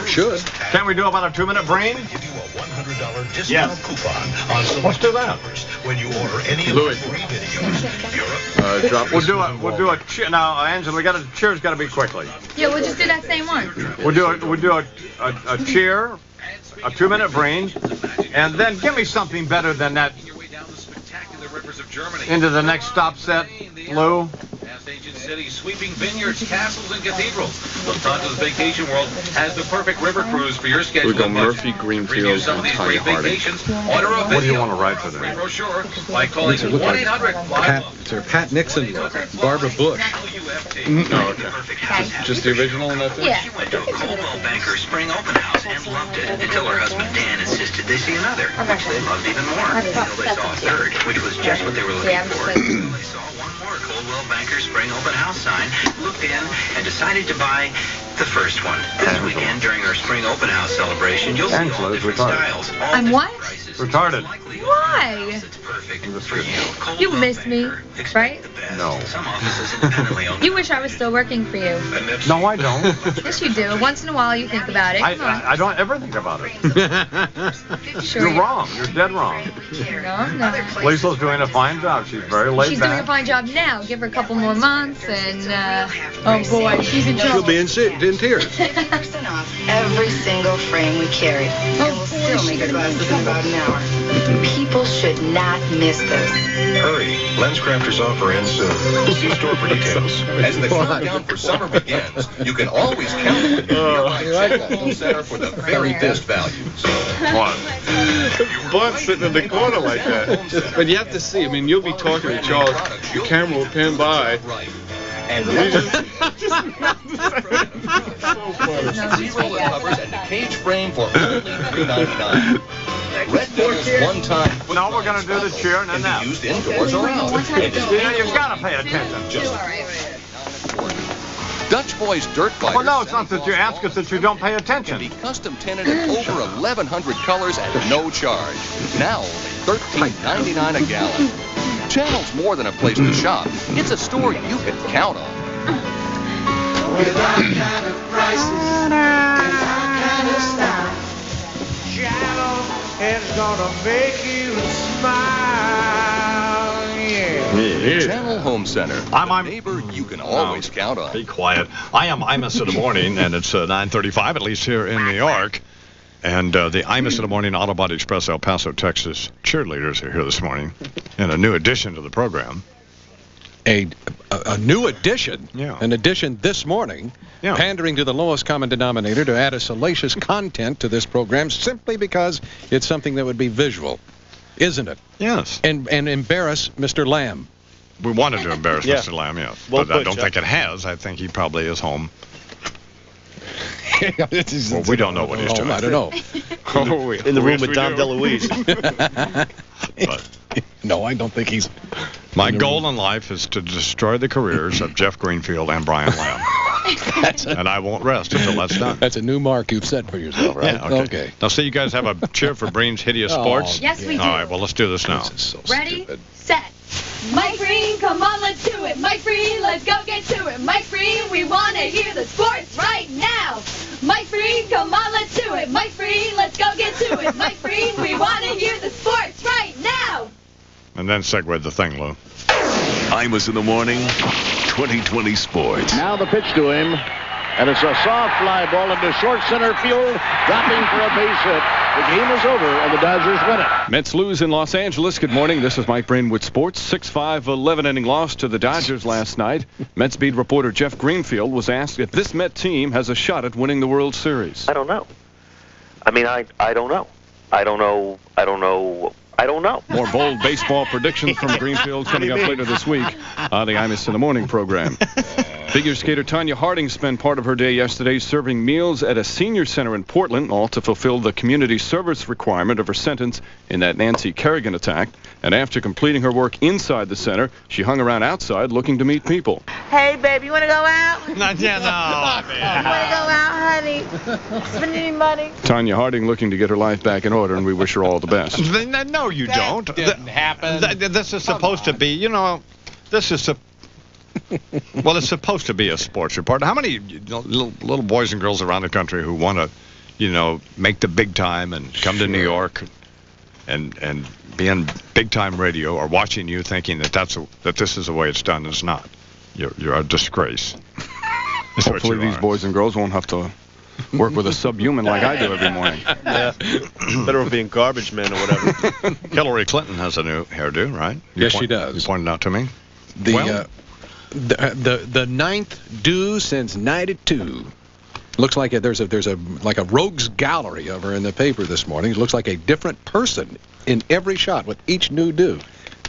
Should. Can't we do about a 2-minute brain? give you a $100 discount coupon on select Let's do that. offers when you order any of Louis. the free videos. Europe. We'll do a cheer. Now, Angela, cheer's got to be quickly. Yeah, we'll just do that same one. We'll do a cheer, a 2-minute brain, and then give me something better than that. Into the next stop set, Lou. Ancient cities, sweeping vineyards, castles, and cathedrals. Lufthansa's Vacation World has the perfect river cruise for your schedule. We go and budget. Murphy, Greenfield, Preview some of and these Tanya great Harding. vacations. Order a video. What do you want to write for Free that? brochure by calling Look like 1-800-5. Pat Nixon, Barbara Bush. Oh, okay. Just the original and that's it? Yeah. She went to a Coldwell Banker spring open house and loved it until her husband Dan insisted they see another, which they loved even more. Until they saw a third, which was just what they were looking for. They saw one more Coldwell Banker spring open house sign, looked in, and decided to buy the first one. This weekend during our spring open house celebration, you'll see all Angela's different retarded. styles. All I'm what? prices. Retarded. Why? Perfect for you. You miss me, right? No. Some offices independently owned. You wish I was still working for you. No, I don't. Yes, you do. Once in a while, you think about it. Come on. I don't ever think about it. Sure. You're wrong. You're dead wrong. No, I'm not. Lisa's doing a fine job. She's very laid She's doing a back. fine job now. Give her a couple more months, and oh boy, she's in trouble. She'll be in tears. 50% off every single frame we carry. And we'll still make the glasses in about an hour. People should not miss this. Hurry. LensCrafters offer ends soon. See store for details. As the countdown for summer begins, you can always count on the nearby Channel Home Center for the very best values. Blunt's sitting in the corner like that. But you have to see. I mean, you'll be talking to Charles. The camera will pan by. And zero covers and the cage frame for only $3.99. Red Devil's one-time. No, we're going to do the cheer and then that. Used indoors or out. You've got to pay attention. Dutch Boy's Dirt Fighters. Well, no, it's not that you ask us that you don't pay attention. Can be custom tinted in over 1,100 colors at no charge. Now only $13.99 a gallon. Channel's more than a place to shop. It's a store you can count on. With our kind of prices and our kind of style, Channel is gonna make you smile. Yeah. Channel Home Center. I'm a neighbor you can always count on. Be quiet. I am Imus in the morning, and it's 9:35 at least here in New York. And the Imus in the Morning Auto Body Express El Paso, Texas cheerleaders are here this morning in a new addition to the program. A new addition? Yeah. An addition this morning, pandering to the lowest common denominator to add a salacious content to this program simply because it's something that would be visual, isn't it? Yes. And embarrass Mr. Lamb. We wanted to embarrass Mr. Lamb, yes. Well But I put, don't Chuck. think it has. I think he probably is home. Well, we don't know what he's doing. I don't know. In the room with Dom DeLuise. No, I don't think he's... My goal in life is to destroy the careers of Jeff Greenfield and Brian Lamb. And I won't rest until that's done. That's a new mark you've set for yourself, right? Yeah, okay. Now, see, you guys have a cheer for Breen's Hideous Sports? Yes, we do. All right, well, let's do this now. Ready, set. Mike Breen, come on, let's do it. Mike Breen, let's go get to it. Mike Breen, we want to hear the sports right now. Mike Breen, come on, let's do it. Mike Breen, let's go get to it. Mike Breen, we want to hear the sports right now. And then segue the thing, Lou. Imus in the Morning, 2020 Sports. Now the pitch to him, and it's a soft fly ball into short center field, dropping for a base hit. The game is over, and the Dodgers win it. Mets lose in Los Angeles. Good morning. This is Mike Breen with sports. 6-5 11-inning loss to the Dodgers last night. Mets beat reporter Jeff Greenfield was asked if this Met team has a shot at winning the World Series. I don't know. I mean, I don't know. I don't know. More bold baseball predictions from Greenfield coming up later this week on the Imus in the Morning program. Figure skater Tanya Harding spent part of her day yesterday serving meals at a senior center in Portland, all to fulfill the community service requirement of her sentence in that Nancy Kerrigan attack. And after completing her work inside the center, she hung around outside looking to meet people. Hey, babe, you want to go out? Not yet, no. Want to go out, honey? Spend any money? Tanya Harding looking to get her life back in order, and we wish her all the best. No, you don't. Didn't happen. This is supposed to be, this is well, it's supposed to be a sports report. How many little boys and girls around the country who want to, make the big time and come to New York and be on big time radio are watching you thinking that this is the way it's done? It's not. You're a disgrace. Hopefully these boys and girls won't have to work with a subhuman like I do every morning. Yeah. Better off being garbage men or whatever. Hillary Clinton has a new hairdo, right? Yes, she does. You pointed out to me. The ninth due since '92. Looks like there's a rogues gallery of her in the paper this morning. It looks like a different person in every shot with each new do.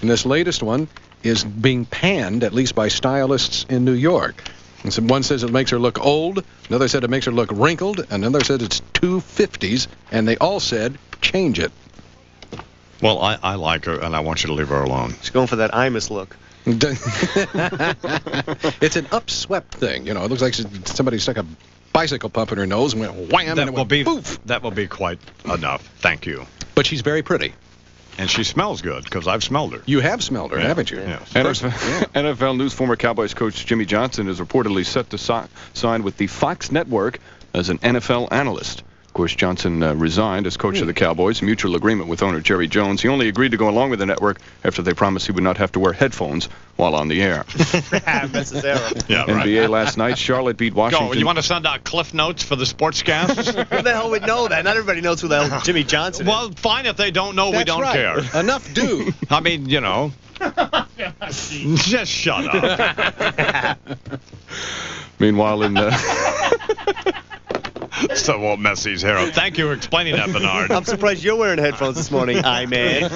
And this latest one is being panned, at least by stylists in New York. And one says it makes her look old, another said it makes her look wrinkled, and another said it's 250s, and they all said change it. Well, I like her, and I want you to leave her alone. She's going for that Imus look. It's an upswept thing, It looks like somebody stuck a bicycle pump in her nose and went wham, and it went poof. That will be quite enough. Thank you. But she's very pretty. And she smells good, because I've smelled her. You have smelled her, haven't you? Yes. NFL News former Cowboys coach Jimmy Johnson is reportedly set to sign with the Fox Network as an NFL analyst. Of course, Johnson resigned as coach of the Cowboys, mutual agreement with owner Jerry Jones. He only agreed to go along with the network after they promised he would not have to wear headphones while on the air. That's his error. Yeah, right. NBA last night, Charlotte beat Washington. Go. You want to send out cliff notes for the sportscast? Who the hell would know that? Not everybody knows who the hell Jimmy Johnson is. Well, fine if they don't know. That's we don't right. care. Enough do. I mean, Just shut up. Meanwhile, in So won't mess these hair up. Thank you for explaining that, Bernard. I'm surprised you're wearing headphones this morning, man.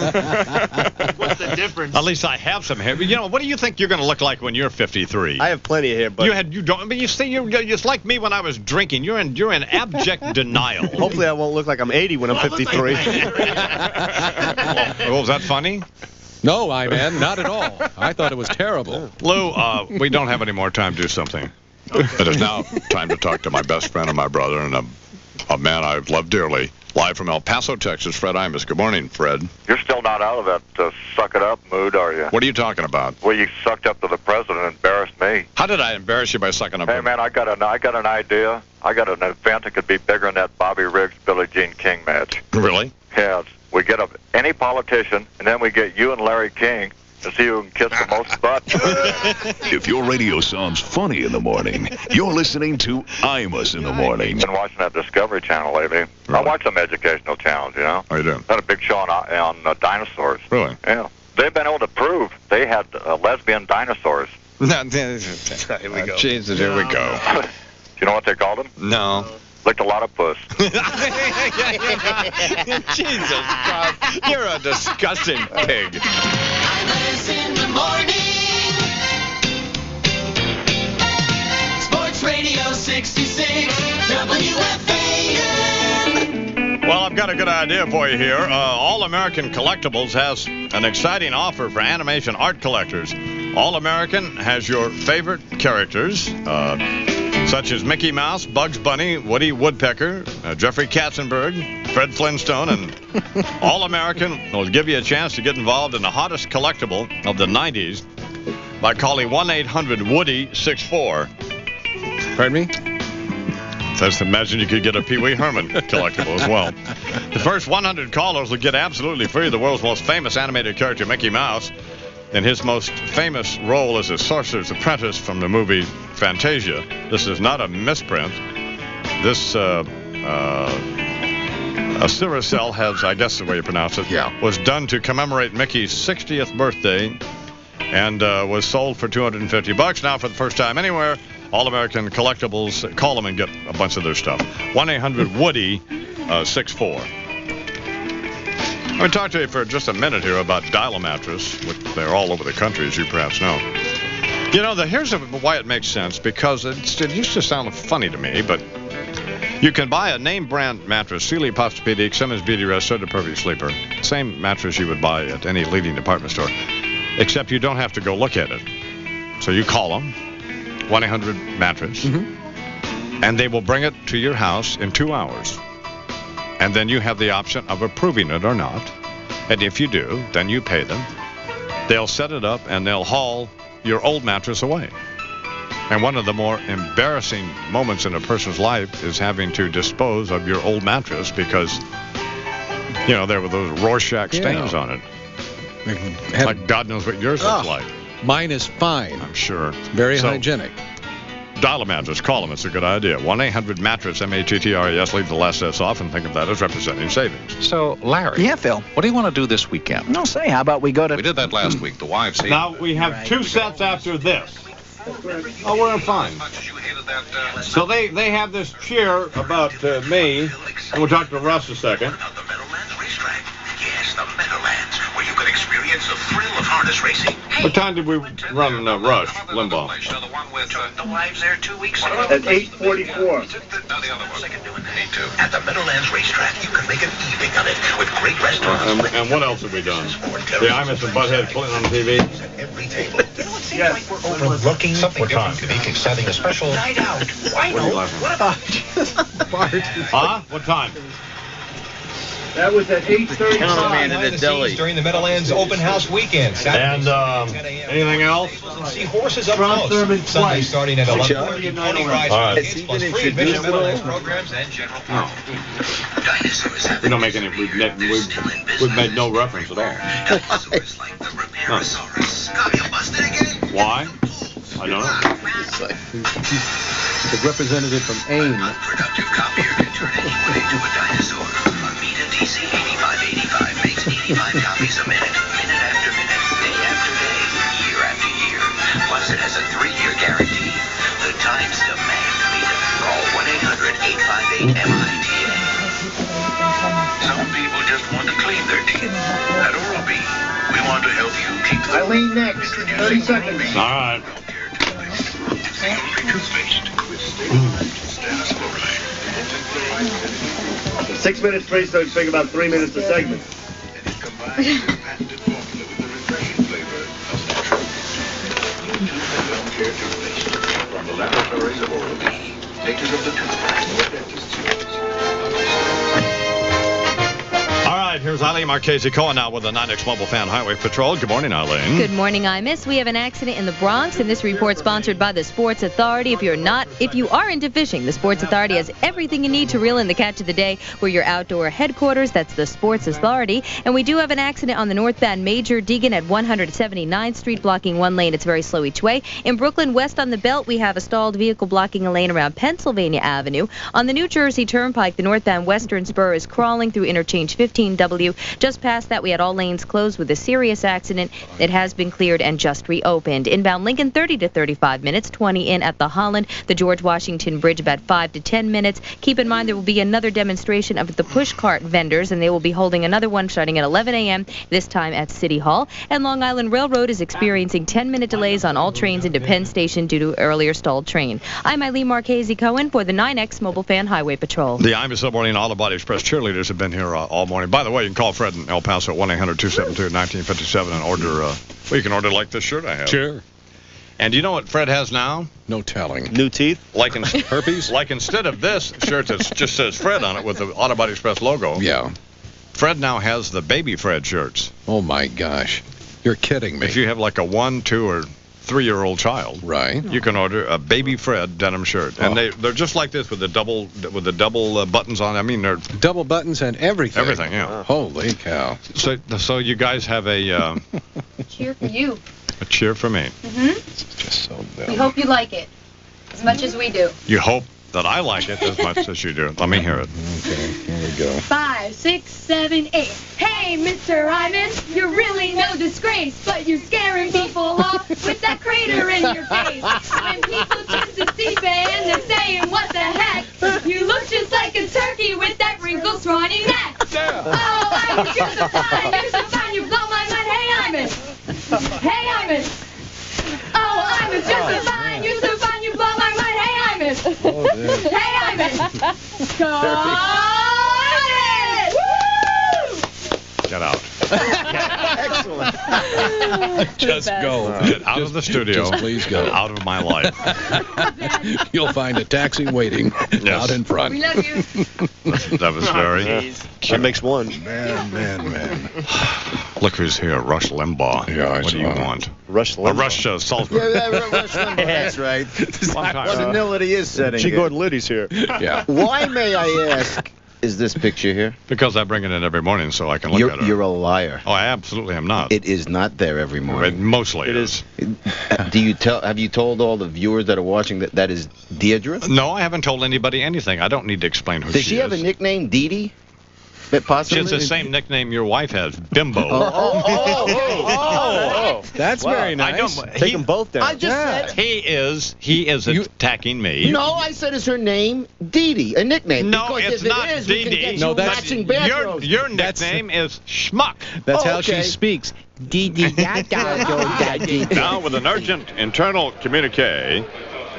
What's the difference? At least I have some hair. But, you know, what do you think you're going to look like when you're 53? I have plenty of hair, but You don't. But you see, you're just like me when I was drinking. You're in abject denial. hopefully I won't look like I'm 80 when I'm 53. Oh, was that funny? No, man, not at all. I thought it was terrible. Lou, we don't have any more time to do something. It is now time to talk to my best friend and my brother and a man I've loved dearly. Live from El Paso, Texas, Fred Imus. Good morning, Fred. You're still not out of that suck it up mood, are you? What are you talking about? Well, you sucked up to the president and embarrassed me. How did I embarrass you by sucking up? Hey, man, I got an idea. I got an event that could be bigger than that Bobby Riggs, Billie Jean King match. Really? Yeah. We get any politician, and then we get you and Larry King to see who can kiss the most butt. If your radio sounds funny in the morning, you're listening to Imus in the morning. Been watching that Discovery Channel lately. Really? I watch some educational channels, you know. How you doing? Had a big show on dinosaurs. Really? Yeah. They've been able to prove they had lesbian dinosaurs. Here we go. Jesus, here we go. Do you know what they called them? No. Licked a lot of puss. Jesus Christ. You're a disgusting pig. Imus in the morning. Sports Radio 66 WFAN. Well, I've got a good idea for you here. All American Collectibles has an exciting offer for animation art collectors. All American has your favorite characters, such as Mickey Mouse, Bugs Bunny, Woody Woodpecker, Jeffrey Katzenberg, Fred Flintstone, and All American will give you a chance to get involved in the hottest collectible of the 90s by calling 1-800-WOODY-64. Pardon me? Just imagine you could get a Pee Wee Herman collectible as well. The first 100 callers will get absolutely free the world's most famous animated character, Mickey Mouse, in his most famous role as a sorcerer's apprentice from the movie Fantasia. This is not a misprint. This Aciricel has, I guess the way you pronounce it, was done to commemorate Mickey's 60th birthday and was sold for $250. Now, for the first time anywhere, All American Collectibles, call them and get a bunch of their stuff. 1-800-WOODY-64. I'm going to talk to you for just a minute here about Dial a Mattress, which they're all over the country, as you perhaps know. You know, here's why it makes sense, because it used to sound funny to me, but you can buy a name brand mattress, Sealy Posturepedic, Simmons Beauty Rest, Serta Perfect Sleeper, same mattress you would buy at any leading department store, except you don't have to go look at it. So you call them, 1-800-MATTRESS, and they will bring it to your house in 2 hours. And then you have the option of approving it or not. And if you do, then you pay them. They'll set it up and they'll haul your old mattress away. And one of the more embarrassing moments in a person's life is having to dispose of your old mattress because, you know, there were those Rorschach stains on it. Like God knows what yours looks like. Mine is fine. I'm sure. Very hygienic. Dial a Mattress. Call them. It's a good idea. 1-800-MATTRESS, M-A-T-T-R-E-S. Leave the last S off and think of that as representing savings. So, Larry. Yeah, Phil. What do you want to do this weekend? No, say, how about we go to... We did that last week. The wives. Now, we have 2 sets after this. Oh, we're fine. So they have this cheer about me, and we'll talk to Russ a second. Yes, the Meadowlands, where you can experience the thrill of harness racing. What time did we run Rush, Limbaugh? The wives there 2 weeks ago. At 8:44. At the Meadowlands racetrack, you can make an evening of it with great restaurants. And what else have we done? The Imus and Butthead playing on TV? Yes. Overlooking something different, unique, exciting, a special night out. Why no? What about Huh? What time? That was at 8:30. Cameraman in the deli. During the Meadowlands open house weekend. And anything else? See horses up close. Sunday starting at 11:30. Pony rides All right. for kids plus free admission Meadowlands programs and general parking. We don't make any. We've made no reference at all. Why? I don't know. The representative from AIM. Productive copier can turn any way to a dinosaur. DC 8585 makes 85 copies a minute, minute after minute, day after 30 seconds. All right. 6 minutes free, so you take about 3 minutes a segment. From the laboratories of oral B, takers of the All right, here's Eileen Marchese Cohen now with the 9X Mobile Fan Highway Patrol. Good morning, Eileen. Good morning, Imus. We have an accident in the Bronx, and this report sponsored by the Sports Authority. If you are into fishing, the Sports Authority has everything you need to reel in the catch of the day. We're your outdoor headquarters. That's the Sports Authority. And we do have an accident on the northbound Major Deegan at 179th Street, blocking one lane. It's very slow each way. In Brooklyn, west on the Belt, we have a stalled vehicle blocking a lane around Pennsylvania Avenue. On the New Jersey Turnpike, the northbound Western Spur is crawling through interchange 15W. Just past that, we had all lanes closed with a serious accident. It has been cleared and just reopened. Inbound Lincoln, 30 to 35 minutes, 20 in at the Holland. The George Washington Bridge, about 5 to 10 minutes. Keep in mind there will be another demonstration of the push cart vendors, and they will be holding another one starting at 11 a.m., this time at City Hall. And Long Island Railroad is experiencing 10-minute delays on all trains into Penn Station due to earlier stalled train. I'm Eileen Marchese Cohen for the 9X Mobile Fan Highway Patrol. The Imus Morning Auto Body Express cheerleaders have been here all morning. By the way, you can call Fred in El Paso at 1-800-272-1957 and order, well, you can order like this shirt I have. Sure. And you know what Fred has now? No telling. New teeth? Like herpes? Like instead of this shirt that just says Fred on it with the Auto Body Express logo. Yeah. Fred now has the Baby Fred shirts. Oh, my gosh. You're kidding me. If you have like a 1, 2, or 3-year-old child, right, you can order a Baby Fred denim shirt, and they're just like this with the double buttons on. I mean, they're double buttons and everything. Everything, yeah. Holy cow! So you guys have a cheer for you. A cheer for me. It's just so dumb. We hope you like it as much as we do. You hope that I like it as much as you do. Let me hear it. Okay, here we go. 5, 6, 7, 8. Hey, Mr. Imus, you're really no disgrace, but you're scaring people off with that crater in your face. When people choose to see and they're saying, what the heck? You look just like a turkey with that wrinkled, scrawny neck. Oh, Imus, you're so fine, you blow my mind. Hey, Imus. Hey, Imus. Oh, Imus, you're so fine, you blow my mind. Hey, Imus. Oh, hey, Imus. Go Imus! Woo! Get out. Excellent. Just go. Get out of the studio. Just please go. And out of my life. You'll find a taxi waiting out in front. We love you. That was very... That makes one. Man. Look who's here, Rush Limbaugh. Yeah, what do you want? Rush Limbaugh. Rush Salzburg. Rush Limbaugh, that's right. Senility is setting G. in. Gordon Liddy's here. Yeah. Why, may I ask, is this picture here? Because I bring it in every morning so I can look at it. You're a liar. Oh, I absolutely am not. It is not there every morning. It mostly is. Have you told all the viewers that are watching that is Deirdre? No, I haven't told anybody anything. I don't need to explain who Does she have a nickname, Dee Dee? Possibly? She has the same nickname your wife has, Bimbo. Oh. That's very nice. Take them both down. I just said... He is attacking me. No, I said is her name Dee Dee, a nickname. No, because it's if not it is, Dee we can Dee. get No, you that's matching bathrobes. Your nickname is Schmuck. That's how okay. she speaks. Dee Dee. Now with an urgent internal communique,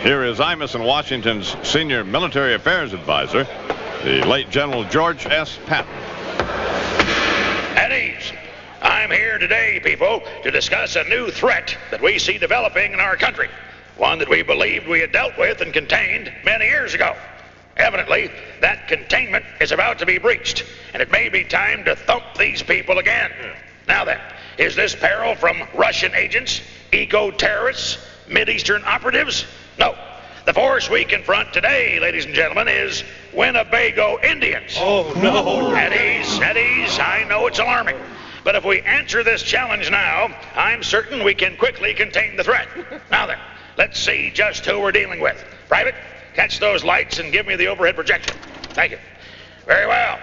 here is Imus and Washington's senior military affairs advisor, the late General George S. Patton. At ease. I'm here today, people, to discuss a new threat that we see developing in our country. One that we believed we had dealt with and contained many years ago. Evidently, that containment is about to be breached, and it may be time to thump these people again. Now then, is this peril from Russian agents, eco-terrorists, Mideastern operatives? No. The force we confront today, ladies and gentlemen, is Winnebago Indians. Oh, no. At ease. I know it's alarming. But if we answer this challenge now, I'm certain we can quickly contain the threat. Now then, let's see just who we're dealing with. Private, catch those lights and give me the overhead projector. Thank you. Very well.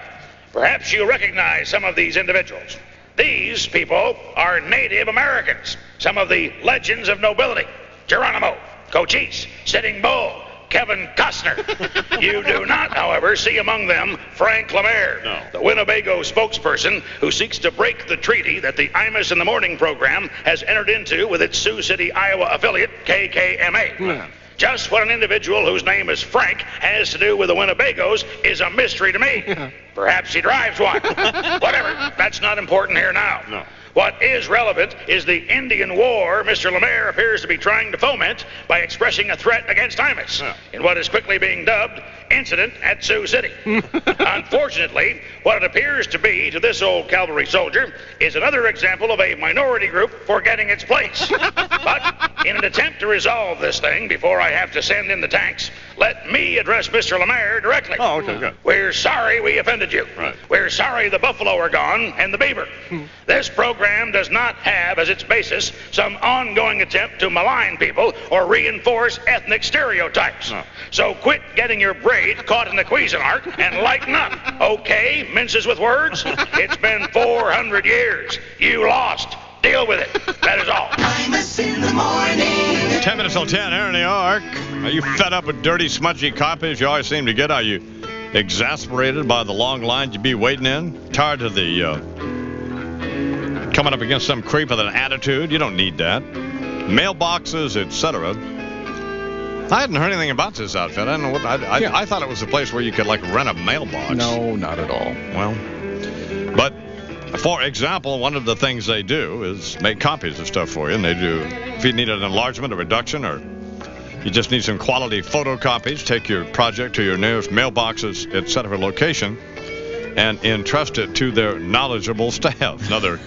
Perhaps you recognize some of these individuals. These people are Native Americans, some of the legends of nobility. Geronimo, Cochise, Sitting Bull, Kevin Costner. You do not, however, see among them Frank Lemaire, the Winnebago spokesperson who seeks to break the treaty that the Imus in the Morning program has entered into with its Sioux City, Iowa affiliate, KKMA. Just what an individual whose name is Frank has to do with the Winnebagos is a mystery to me. Perhaps he drives one. Whatever. That's not important here now. No. What is relevant is the Indian war Mr. Lemaire appears to be trying to foment by expressing a threat against Imus in what is quickly being dubbed Incident at Sioux City. Unfortunately, what it appears to be to this old cavalry soldier is another example of a minority group forgetting its place. But in an attempt to resolve this thing before I have to send in the tanks, let me address Mr. Lemaire directly. Oh, okay, good. We're sorry we offended you. Right. We're sorry the buffalo are gone and the beaver. This program does not have as its basis some ongoing attempt to malign people or reinforce ethnic stereotypes. No. So quit getting your braid caught in the Cuisinart and lighten up. Okay, minces with words? It's been 400 years. You lost. Deal with it. That is all. Imus in the morning. 10 minutes till 10 here in New York. Are you fed up with dirty, smudgy copies you always seem to get? Are you exasperated by the long lines you be waiting in? Tired of the coming up against some creep with an attitude? You don't need that. Mailboxes, etc. I hadn't heard anything about this outfit. I don't know what. I thought it was a place where you could like rent a mailbox. No, not at all. Well, but for example, one of the things they do is make copies of stuff for you, and they do. If you need an enlargement, a reduction, or you just need some quality photocopies, take your project to your nearest mailboxes, etc. location, and entrust it to their knowledgeable staff. Another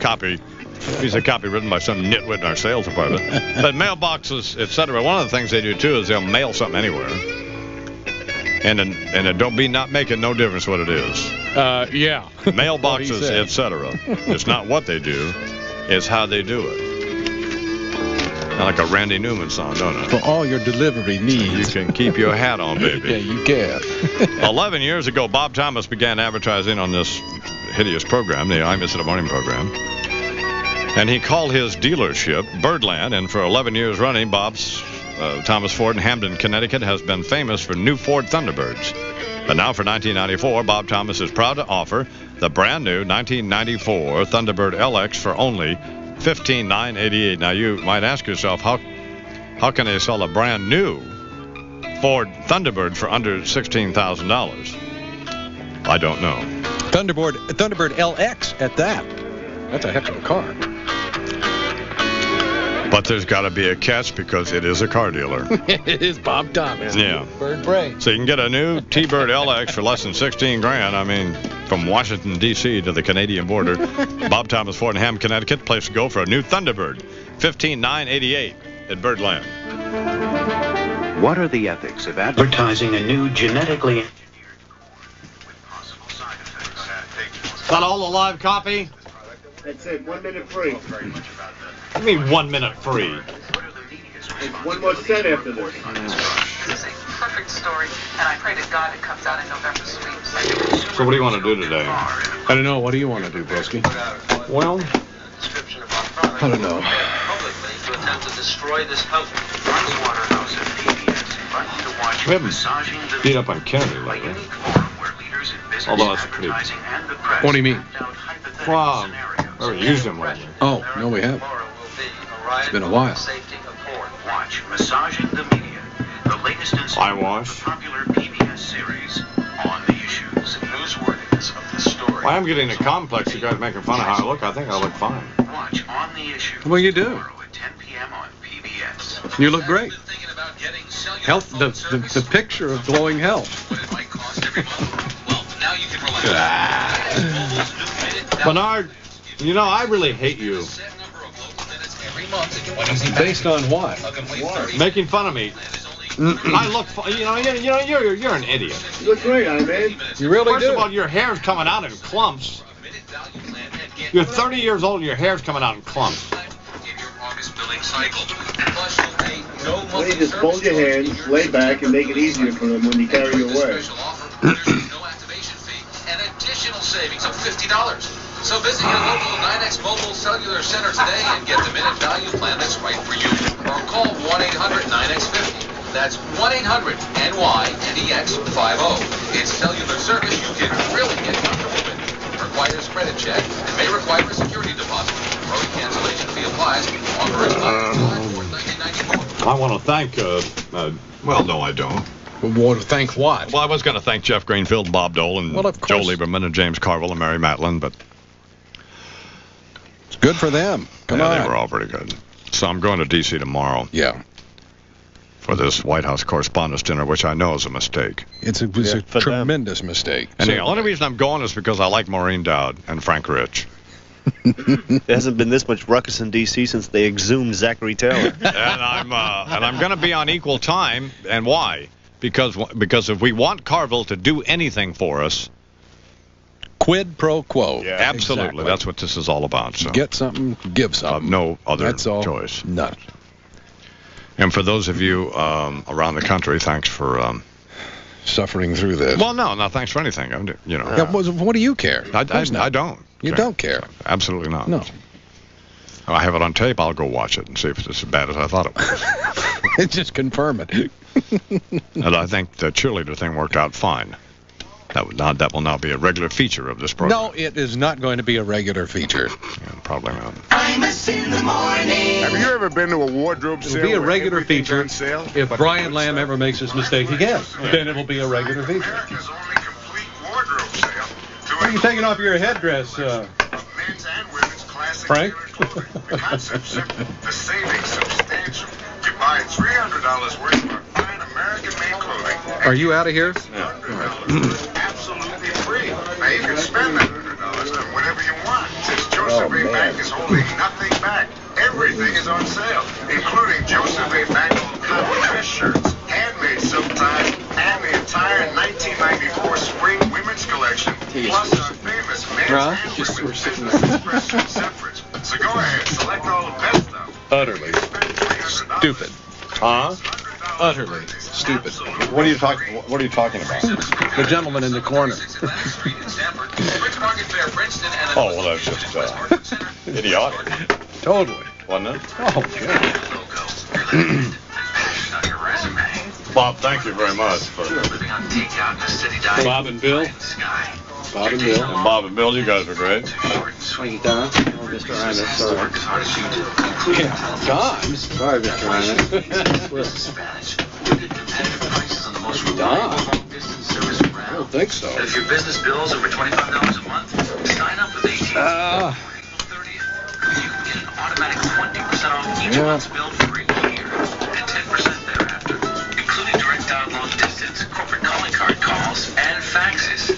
piece of copy written by some nitwit in our sales department. But mailboxes, etc. One of the things they do too is they'll mail something anywhere, and it don't be not making no difference what it is. Yeah. Mailboxes, etc. It's not what they do, it's how they do it. I like a Randy Newman song, don't I? For all your delivery needs. You can keep your hat on, baby. Yeah, you can. 11 years ago, Bob Thomas began advertising on this hideous program, the Imus in the Morning program. And he called his dealership Birdland, and for 11 years running, Bob's Thomas Ford in Hamden, Connecticut, has been famous for new Ford Thunderbirds. But now for 1994, Bob Thomas is proud to offer the brand new 1994 Thunderbird LX for only $15,988. Now you might ask yourself, how can they sell a brand new Ford Thunderbird for under $16,000? I don't know. Thunderbird LX at that. That's a heck of a car. But there's got to be a catch because it is a car dealer. It is Bob Thomas. Yeah. Bird brain. So you can get a new T-Bird LX for less than $16,000. I mean, from Washington, D.C. to the Canadian border. Bob Thomas Ford in Ham, Connecticut. Place to go for a new Thunderbird. $15,988 at Birdland. What are the ethics of advertising a new genetically engineered Ford with possible side effects? Got all the live copy? That's it. 1 minute free. What do you mean 1 minute free? It's one more set after this. It's a perfect story, and I pray to God it comes out in November sweeps. So what do you want to do today? I don't know. What do you want to do, Brisky? Well, I don't know. Publicly to attempt to destroy this house. Pricewaterhouse and PBS invite you to watch we haven't Massaging the beat up on Kennedy a lately. unique forum where leaders in business, Although that's pretty. advertising, and the press What do you mean? act out hypothetical Well, scenarios. I haven't used them lately. Oh, no, we haven't. It's been a while. Safety of porn. Watch Massaging the Media, the latest installment of the popular PBS series on the issues and newsworthiness of the story. Well, I'm getting a complex. You guys making fun of how I look. I think I look fine. Watch On the Issue. Well, you do. Tomorrow at 10 p.m. on PBS. You look great. Health, the picture of glowing health. Bernard, you know, I really hate you. Based on what? Making fun of me. I look, you're an idiot. You look great, man. You really First do. of all, your hair's coming out in clumps. You're 30 years old and your hair's coming out in clumps. Why don't you just fold your hands, lay back, and make it easier for them when you carry you away. An additional savings of $50. So visit your local 9X Mobile Cellular Center today and get the minute value plan that's right for you. Or call 1-800-9X50. That's 1-800-NY-NEX-50. It's cellular service you can really get comfortable with. Requires credit check and may require a security deposit. Road cancellation fee applies. Offer expires July 4th, 1994. I want to thank, well, no, I don't. Want to thank what? Well, I was going to thank Jeff Greenfield, Bob Dole, and Joe Lieberman, and James Carville, and Mary Matlin, but it's good for them. Come on. They were all pretty good. So I'm going to D.C. tomorrow. Yeah. For this White House Correspondents' Dinner, which I know is a mistake. It was a tremendous mistake. And the only reason I'm going is because I like Maureen Dowd and Frank Rich. There hasn't been this much ruckus in D.C. since they exhumed Zachary Taylor. and I'm going to be on equal time. And why? Because if we want Carville to do anything for us, quid pro quo. Yeah, absolutely. Exactly. That's what this is all about. So. Get something, give something. No other That's all. choice. None. And for those of you around the country, thanks for suffering through this. Well, no, thanks for anything. You know. Yeah, what do you care? I don't. You don't care. Absolutely not. No. I have it on tape. I'll go watch it and see if it's as bad as I thought it was. Just confirm it. And I think the cheerleader thing worked out fine. That will now be a regular feature of this program. No, it is not going to be a regular feature. Yeah, probably not. Imus in the morning. Have you ever been to a wardrobe sale? It'll be a regular where everything's feature on sale? if Brian Lamb ever makes this mistake again. Then it will be a regular feature. America's only complete wardrobe sale. Why are you taking off your headdress, men's and women's classic Frank? The concept's simple. The savings substantial. You buy $300 worth of fine American-made clothing. Are you out of here? Absolutely free. Now you can spend that $100 on whatever you want. Since Joseph A. Bank is holding nothing back, everything is on sale, including Joseph A. Bank cotton dress shirts, handmade silk ties, and the entire 1994 spring women's collection, plus our famous men's and women's business expression separates. So go ahead, select all the best stuff. Utterly stupid. Huh? Utterly stupid. What are you talking about? The gentleman in the corner. Oh, well, that's just idiotic. Totally. Wasn't it? Oh, yeah. Bob, thank you very much. Bob and Bill. Bob and Bill. And Bob and Bill, you guys are great. Swing Don. Oh, Mr. Imus, sorry. Yeah, Don. Sorry, Mr. Imus. Don. I don't think so. If your business bills over $25 a month, sign up with AT&T. You can get an automatic 20% off each month's bill for a year and 10% thereafter, including direct dial long distance, corporate calling card calls, and faxes.